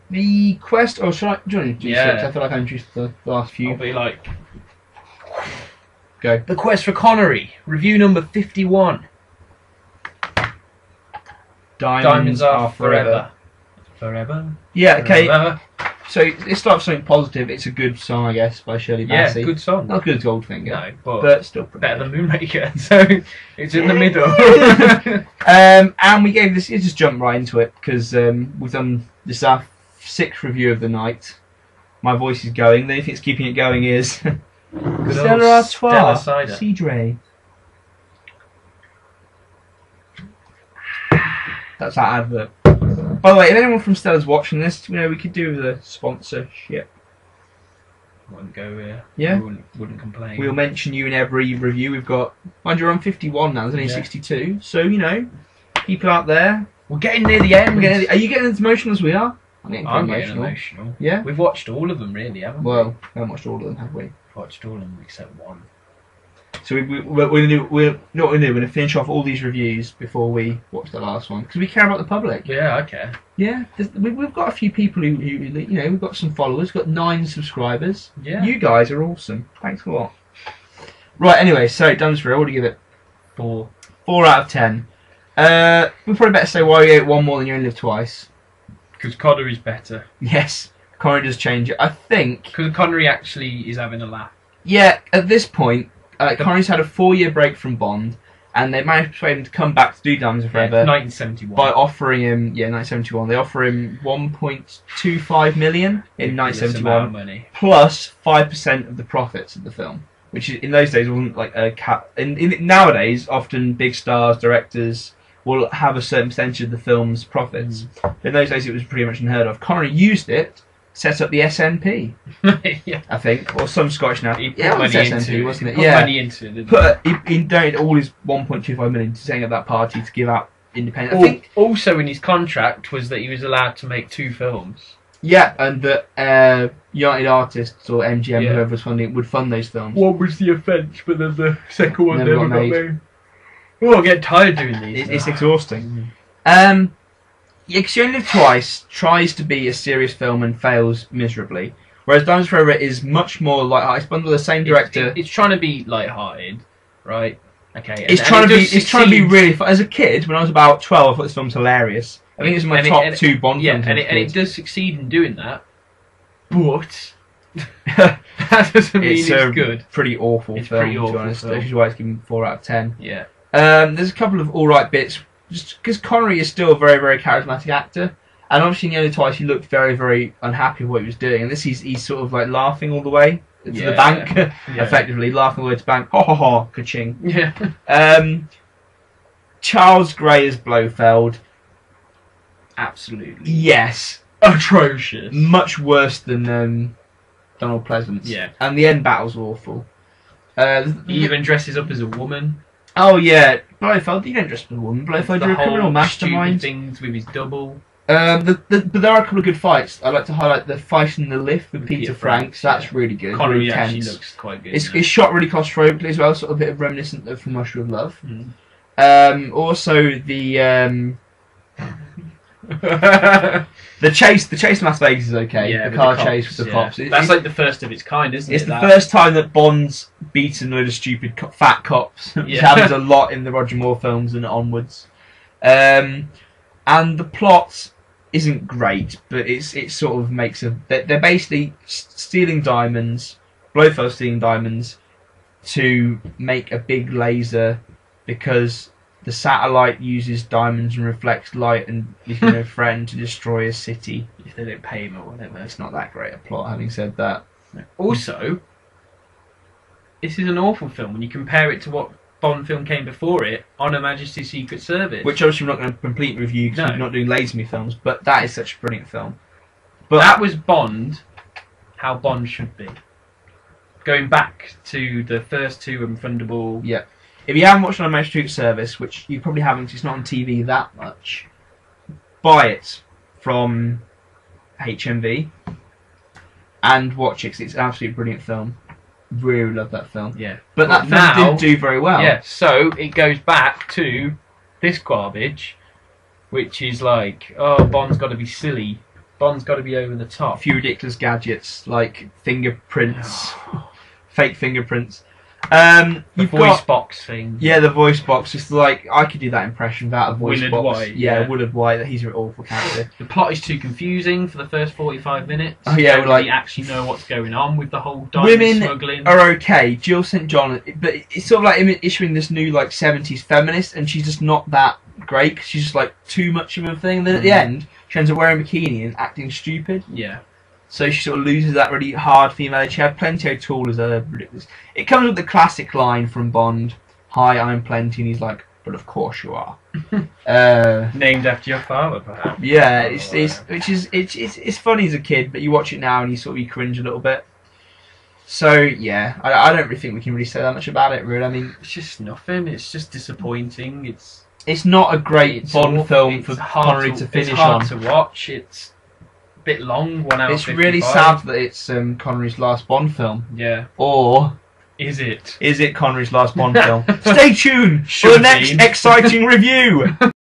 The quest. Oh, should I? Do you want to introduce Yeah. it? I feel like I introduced the last few. I'll be like, Go. The Quest for Connery, review number 51. Diamonds are forever. Forever. Yeah. Okay. Forever. So it starts with something positive. It's a good song, I guess, by Shirley Yeah, Bassey. good song. Not as good as Goldfinger, No, but but still pretty better good. than Moonmaker, so it's in the middle. And we gave this. Let's just jump right into it because we've done this our 6th review of the night. My voice is going. The only thing that's keeping it going is Stella Stella Artois, cider. Cidre. That's our advert. By the way, if anyone from Stella's watching this, we could do the sponsorship. Wouldn't go here. Yeah. Wouldn't complain. We'll mention you in every review. We've got, mind you, we're on 51 now. There's only 62. So people out there. We're getting near the end. Are you getting as emotional as we are? I'm getting I'm quite getting emotional. Yeah. We've watched all of them, really, haven't we? Well, we haven't watched all of them, have we? Watched all of them except one. So we're going to finish off all these reviews before we watch the last one because we care about the public. Yeah, okay. Yeah, we've got a few people who we've got some followers. We've got 9 subscribers. Yeah. You guys are awesome. Thanks a lot. Right. Anyway, so Dunsbury, what do you give it? 4. 4 out of 10. We probably better say why you ate one more than you only live twice. Because Connery's better. Yes, Connery does change it. I think. Because Connery actually is having a laugh. Yeah, at this point, Connery's had a 4-year break from Bond, and they managed to persuade him to come back to do Diamonds Are Forever 1971. by offering him, 1971. They offer him 1.25 million in Ridiculous amount of 1971, money. plus 5% of the profits of the film, which in those days wasn't like a cap. Nowadays, often big stars, directors will have a certain percentage of the film's profits. In those days, it was pretty much unheard of. Connery used it, set up the SNP, Yeah. I think, or some Scottish now. He put Yeah, it was money SNP, into it. wasn't it? He put Yeah. money into it, didn't he? He donated all his 1.25 million to setting up that party to give out independent. I think, Also in his contract was that he was allowed to make 2 films. yeah, and that United Artists or MGM, Yeah. whoever was funding it, would fund those films. One was the offence, but then the second one Never never got got made. made. Oh, I get tired doing these. It's now. exhausting. Yeah, 'Cause You Only Live Twice tries to be a serious film and fails miserably, whereas Diamonds Are Forever is much more light-hearted. It's bundled with the same director. It's trying to be light-hearted, right? Okay. It's trying to be really fun. As a kid, when I was about 12, I thought this film was hilarious. I think it's my top 2 Bond Yeah, films. and as a it kid. does succeed in doing that, but that doesn't mean it's a good. pretty awful It's film, pretty to awful be honest. film. Which is why it's given 4 out of 10. Yeah. There's a couple of alright bits, just because Connery is still a very, very charismatic actor, and obviously in The Only Twice he looked very, very unhappy with what he was doing, and this he's sort of like laughing all the way to the bank, Yeah. effectively laughing all the way to the bank. Ha ha ha, ka-ching. Yeah. Charles Gray as Blofeld, Absolutely. yes, Atrocious. much worse than Donald Pleasance. Yeah. And the end battle's awful. He even dresses up as a woman. Oh yeah, Blofeld, you don't dress as a woman. Blofeld, you're a criminal stupid mastermind. things with his double. But there are a couple of good fights. I'd like to highlight the fight in the lift with Peter Franks. That's yeah. really good. Connery really actually tense. looks quite good. It's shot really claustrobically as well, sort of a bit of reminiscent of From Russia with Love. Also the the chase in Las Vegas is okay. Yeah, the with car the chase cops, with the yeah. cops. That's like the first of its kind, isn't it? It's the first time that Bond's beaten a load of stupid fat cops, which Yeah. happens a lot in the Roger Moore films and onwards. And the plot isn't great, but it sort of makes they're basically stealing diamonds, Blofeld stealing diamonds, to make a big laser because the satellite uses diamonds and reflects light and is no friend to destroy a city. If they don't pay him or whatever. It's not that great a plot, having said that. Also, this is an awful film when you compare it to what Bond film came before it, On Her Majesty's Secret Service. Which obviously we're not going to complete review because No. we're not doing Lazenby films, but that is such a brilliant film. But that was Bond, how Bond should be. Going back to the first 2 and Thunderball. yeah, if you haven't watched On Her Majesty's Secret Service, which you probably haven't, 'cause it's not on TV that much, buy it from HMV and watch it 'cause it's an absolutely brilliant film. Really love that film. Yeah. But that film now- didn't do very well. Yeah, so it goes back to this garbage, which is like, oh, Bond's got to be silly Bond's got to be over the A top. few ridiculous gadgets like fingerprints, fake fingerprints. You've voice got box thing. yeah, the voice box. It's like I could do that impression without a voice Willard box. White, yeah, yeah. Willard White. He's an awful character. The plot is too confusing for the first 45 minutes. Oh, yeah, You don't like- really actually know what's going on with the whole diamond Women smuggling. are okay. Jill St. John, but it's sort of like issuing this new like 70s feminist, and she's just not that great 'cause she's just like too much of a thing. And then at the end, she ends up wearing a bikini and acting stupid. Yeah. So she sort of loses that really hard female. She had Plenty O'Toole as a ridiculous. It comes with the classic line from Bond: "Hi, I'm Plenty," and he's like, "But of course you are." Named after your father, perhaps. Yeah, it's funny as a kid, but you watch it now and you cringe a little bit. So yeah, I don't really think we can really say that much about it. Really, I mean, It's just nothing. It's just disappointing. it's not a great It's Bond awful. film It's for hard Connery to to finish it's hard on. to watch. It's a bit long. 1 hour. It's really 55. sad that it's Connery's last Bond film, Yeah. or Is it? is it Connery's last Bond film? Stay tuned for Should the next be. exciting review.